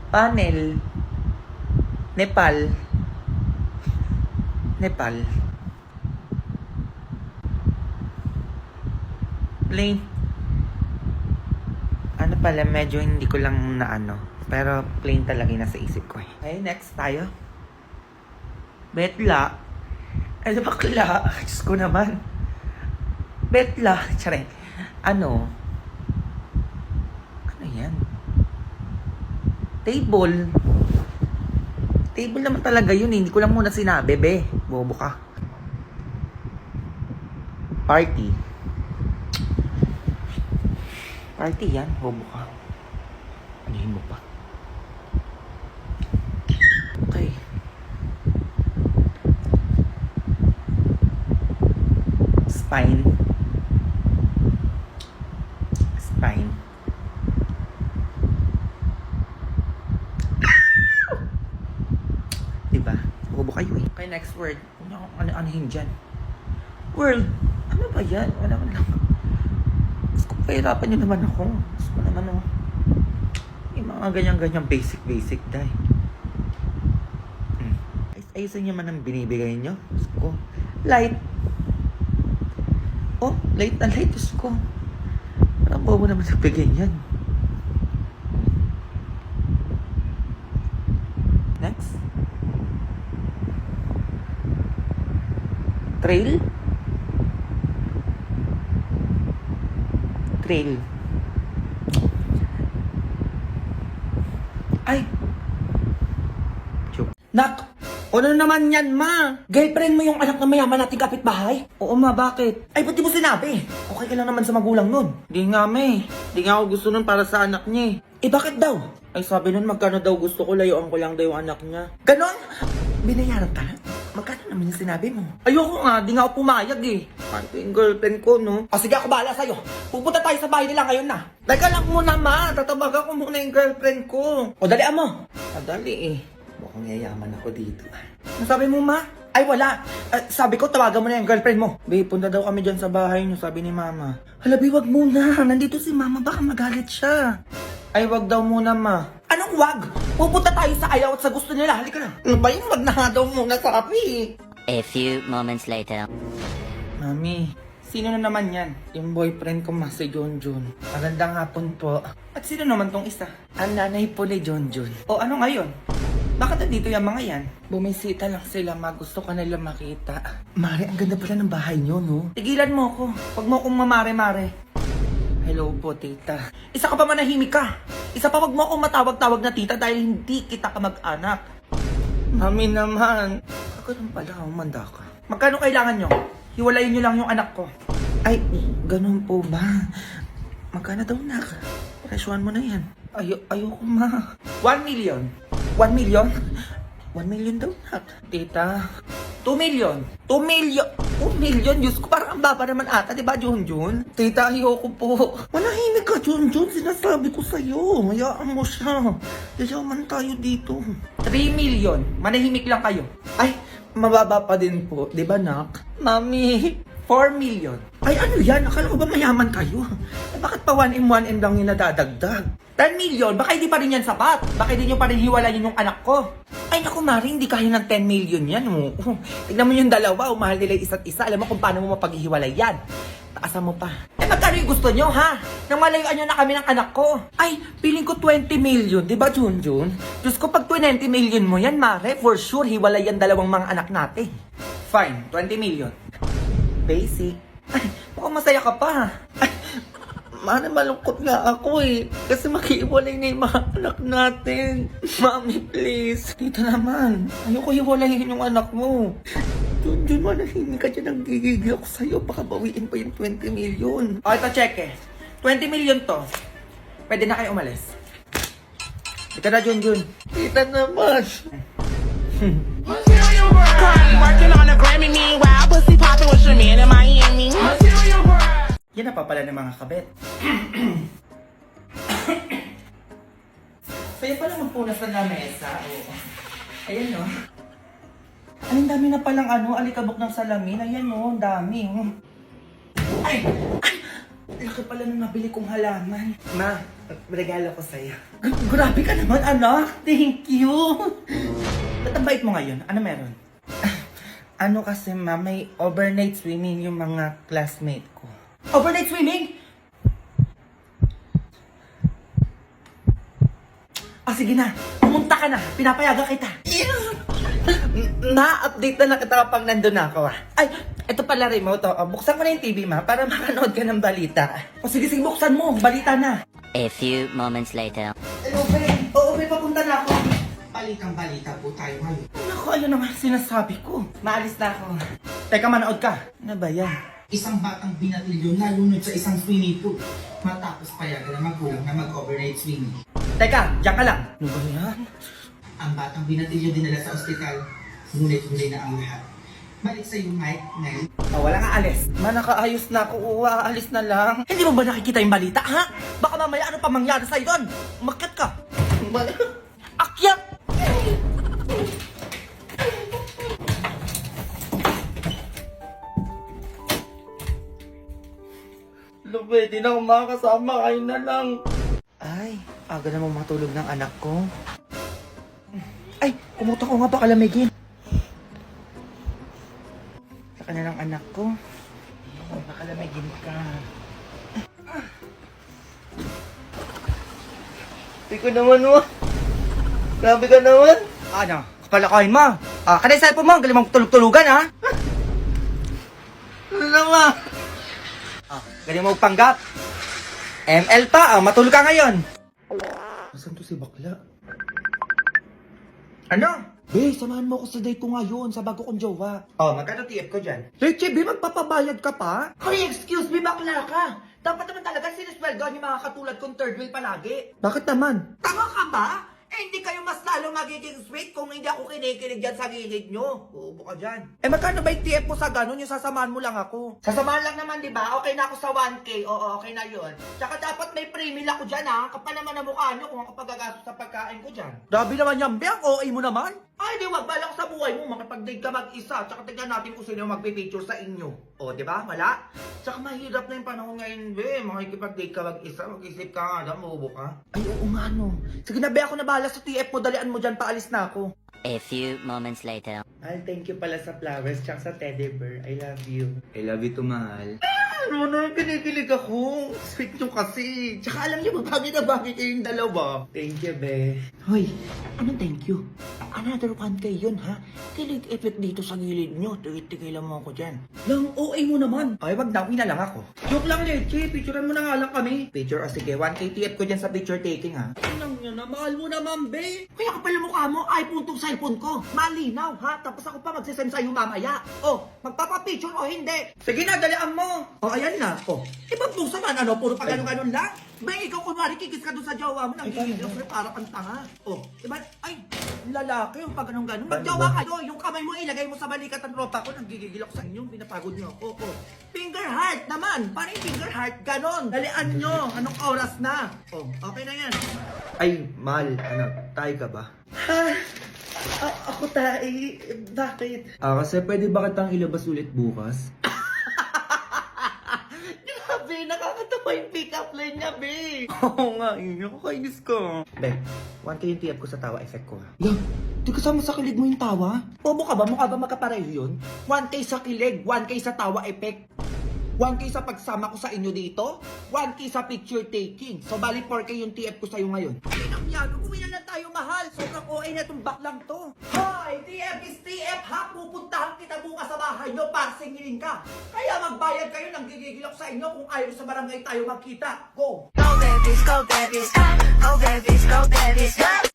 Panel. Nepal. Nepal. Plain. Ano pala, medyo hindi ko lang na ano. Pero plain talaga yung nasa isip ko eh. Okay, next tayo. Betla. Ano bakla? Diyos ko naman. Betla. Tsare. Ano? Ano yan? Table. Table naman talaga yun eh. Hindi ko lang muna sinabi, be. Bobo ka. Party. Party yan. Bobo ka. Anuhin mo pa. Okay. Spine. Spine. Diba? Bobo kayo eh. Okay, next word. Ano-anuhin dyan? World. Ano ba yan? Wala man lang. Gusto ko pahirapan nyo naman ako. Gusto ko naman oh. Yung mga ganyan-ganyan basic dahil. Ayusin nyo man ang binibigay nyo. Gusto ko. Light. Oh, light na light. Gusto ko. Parang bobo naman sa ganyan. Next. Trail. Trail. Ay! Joke. Nak! Ano naman yan, ma? Girlfriend mo yung anak na mayaman nating kapitbahay? Oo, ma, bakit? Ay, ba't di mo sinabi? Okay ka lang naman sa magulang nun. Di nga, me. Di nga ako gusto nun para sa anak niya. Eh, bakit daw? Ay, sabi nun, magkano daw gusto ko, layuan ko lang daw yung anak niya. Ganon? Binayaran ka? Magkano naman yung sinabi mo? Ayoko nga, di nga ako pumayag eh. Paano yung girlfriend ko, no? O sige, ako bahala sa'yo. Pupunta tayo sa bahay nila ngayon na. Teka lang muna, ma. Tatabagan ko muna yung girlfriend ko. O, dalian mo. Dali eh. Mukhang yayaman ako dito. Ano sabi mo, ma? Ay, wala. Sabi ko, tawagan mo na yung girlfriend mo. Babe, punta daw kami dyan sa bahay niyo, sabi ni mama. Hala, babe, wag muna. Nandito si mama, baka magalit siya. Ay, wag daw muna, ma. Anong wag? Pupunta tayo sa ayaw at sa gusto nila. Halika na. Ano ba yun? Wag na nga daw muna, sabi. A few moments later. Mami, sino na naman yan? Yung boyfriend ko, si Jonjon. Magandang hapon po. At sino naman tong isa? Ang nanay po ni Jonjon. O ano ngayon? Bakit nandito yung mga yan? Bumisita lang sila, ma. Gusto ka nila makita. Mare, ang ganda pala ng bahay nyo, no? Tigilan mo ako. Huwag mo akong mamare-mare. Hello po, tita. Isa ka pa manahimik ka. Isa pa wag mo akong matawag-tawag na tita dahil hindi kita ka mag-anak. Mami naman. Ganun pala, umanda ka. Magkano kailangan nyo? Hiwalayin nyo lang yung anak ko. Ay, ganun po ba? Magkano daw, nak? Presyuhan mo na yan. Ayoko, ma. 1 million. 1 million? 1 million daw, nak. Tita. 2 million. 2 million. 2 million? Diyos ko, parang ang baba naman ata, di ba, Junjun? Tita, ayoko po. Manahimik ka, Junjun. Sinasabi ko sa'yo. Hayaan mo siya. Yayaman tayo dito. 3 million. Manahimik lang kayo. Ay, mababa pa din po. Di ba, nak? Mami, 4 million. Ay, ano yan? Akala ko ba mayaman kayo? Eh, bakit pa 1M lang yung nadadagdag? 10 million? Baka hindi pa rin yan sapat. Baka hindi nyo pa rin hiwalayin yung anak ko. Ay, naku, Mari, hindi kaya ng 10 million yan. Tignan mo yung dalawa, mahal nila isa't isa. Alam mo kung paano mo mapaghihiwalay yan. Taasan mo pa. Eh, magkano yung gusto nyo, ha? Nang malayuan nyo na kami ng anak ko. Ay, feeling ko 20 million. Di ba, Junjun? Diyos ko, pag 20 million mo yan, Mare, for sure, hiwalay yan dalawang mga anak natin. Fine, 20 million. Basic. Ay, mukhang masaya ka pa. Ay, Mare, malungkot nga ako eh. Kasi makiiwalay na yung mga anak natin. Mami, please. Dito naman. Ayoko hiwalayin yung anak mo. Junjun, manahimik ka dyan. Nagigigil ako sa'yo. Baka bawiin pa yung 20 million. O, ito, check eh. 20 million to. Pwede na kayo umalis. Ito na, Junjun. Kita naman. Working on a Grammy, meanwhile, pussy popping with your man in Miami. Yan na pa pala ng mga kabet. Kaya pala magpunas na lamesa. Oo. Ayan no. Ang dami na palang alikabok ng salamin. Ayan no, ang dami. Oh. Ay! Laki pala nung nabili kong halaman. Ma, Regalo ko sa'yo. Grabe ka naman, anak. Thank you. Ba't ang bait mo ngayon? Ano meron? Ano kasi, ma, may overnight swimming yung mga classmate ko. Overnight swimming? Sige na. Pumunta ka na. Pinapayagan kita. Na-update na lang kita kapag nandun na ako, ah. Ay, ito pala remote, oh. Buksan ko na yung TV, ma, para makanood ka ng balita. Sige, buksan mo. Balita na. A few moments later. Hello, Ben. Oo, Ben, papunta na ako. Balitang balita po tayo ngayon. Naku, ayun naman sinasabi ko. Maalis na ako. Teka, manood ka. Ano ba yan? Isang batang binatilyo nalunod sa isang swimming pool. Matapos payagan ng magulang na mag-overnight swimming. Teka, diyan ka lang. Ano ba yan? Ang batang binatilyo dinala sa ospital. Ngunit huli na ang lahat. Balik sa iyo, Mike, Nel. Wala nga alis. Nakaayos na ako. Aalis na lang. Hindi mo ba nakikita yung balita, ha? Baka mamaya ano pa mangyari sa'yo doon? Umakyat ka. Akyat! Pwede na akong makakasama. Kayo na lang. Ay, aga namang matulog ng anak ko. Ay, kumuta ko nga ba kalamigin? Sa kanilang anak ko. Ay, makalamigin ka. Hindi ko naman mo. Grabe ka naman. Ano? Kapalakain mo. Kada yung cellphone mo, galing mong tulog-tulugan, ha? Ano naman? Galing mo panggap. ML pa, matulog ka ngayon. Nasaan to si bakla? Ano? Be, samahan mo ako sa date ko ngayon, sa bago kong jowa. Magkano TF ko dyan? Leche, be, magpapabayad ka pa? Hoy, excuse me, bakla ka. Dapat naman talaga sinisweldoan yung mga katulad kong third wheel palagi. Bakit naman? Tama ka ba? Hindi kayo mas lalo magiging sweet kung hindi ako kinikilig dyan sa gilid nyo. Uubo ka dyan. Magkano ba yung TF mo sa ganun? Yung sasamahan mo lang ako. Sasamahan lang naman, di ba? Okay na ako sa 1K. Oo, okay na yun. Tsaka dapat may pre-meal ako dyan, ha? Kapal naman ang mukha nyo kung ako pagagastos sa pagkain ko dyan. Grabe naman yan, Beng. OA mo naman. Ay, di wag. Balak sa buhay mo. Makipag-date ka mag-isa. Tsaka tignan natin kung sino yung magpipicture sa inyo. O, di ba? Wala? Tsaka mahirap na yung panahon ngayon, Be. Makikipag-date ka mag-isa. Mag-isip ka nga. Maubo ka. Ay, oo nga, no. Sige na, Be. Ako na bahala sa TF mo. Dalian mo dyan. Paalis na ako. A few moments later. Mahal, thank you pala sa flowers tsaka sa teddy bear. I love you. I love you too, mahal. Ano na, kinikilig ako. Sweet nyo kasi. Tsaka alam niyo ba, bagay na bagay kayong dalawa. Thank you, be. Hoy, anong thank you? Another 1K yun, ha? Kilig effect dito sa gilid nyo. Tigil-tigilan mo ako dyan. Lang, OA mo naman. Ay, wag na, uwi na lang ako. Joke lang, Leche. Picturean mo na nga lang kami. Picture, sige. 1K TF ko dyan sa picture taking, ha? Anong yun na, mahal mo naman, be. Kaya kapal ang mukha mo, iPhone tong cellphone ko. Malinaw, ha? Tapos ako pa magsisend sa'yo mamaya. Oh, magpapapicture o hindi? Sige na, dalian mo. Oh, ayan na. Oh, ibang pusa man, ano? Puro pa ganun-ganun lang. Ba, ikaw kunwari kikis ka doon sa jowa mo. Nagigigil ako para kang tanga. Oh, diba? Ay, lalaki yung pag ganun-ganun. Magjowa kayo. Yung kamay mo ilagay mo sa balikat ng tropa ko. Nagigigil ako sa inyo. Pinapagod niyo ako. Oh, finger heart naman. Paano yung finger heart? Ganon. Dalian nyo. Anong oras na? Oh, okay na yan. Ay, Mal. Ano, tayo ka ba? Ha? Ako tayo. Bakit? Kasi pwede ba kitang ilabas ulit bukas? Be, nakakatawa yung pick-up line niya, Be. Oo nga, nakakainis ko. Be, 1K yung TF ko sa tawa effect ko, ha? Lang, di kasama sa kilig mo yung tawa? Bobo ka ba? Mukha ba magkapareho yun? 1K sa kilig, 1K sa tawa effect. 1K sa pagsama ko sa inyo dito, 1K sa picture taking. So, bali 4K yung TF ko sa'yo ngayon. Ay, nangyari, uwi na lang tayo, mahal. Sobrang OA na itong baklang to. Hoy, TF is TF, ha? Pupuntahan kita bukas sa bahay nyo para singilin ka. Kaya magbayad kayo ng gigigil ako sa inyo kung ayaw sa barangay tayo magkita. Go! Go babies, go babies, go babies, go babies, go.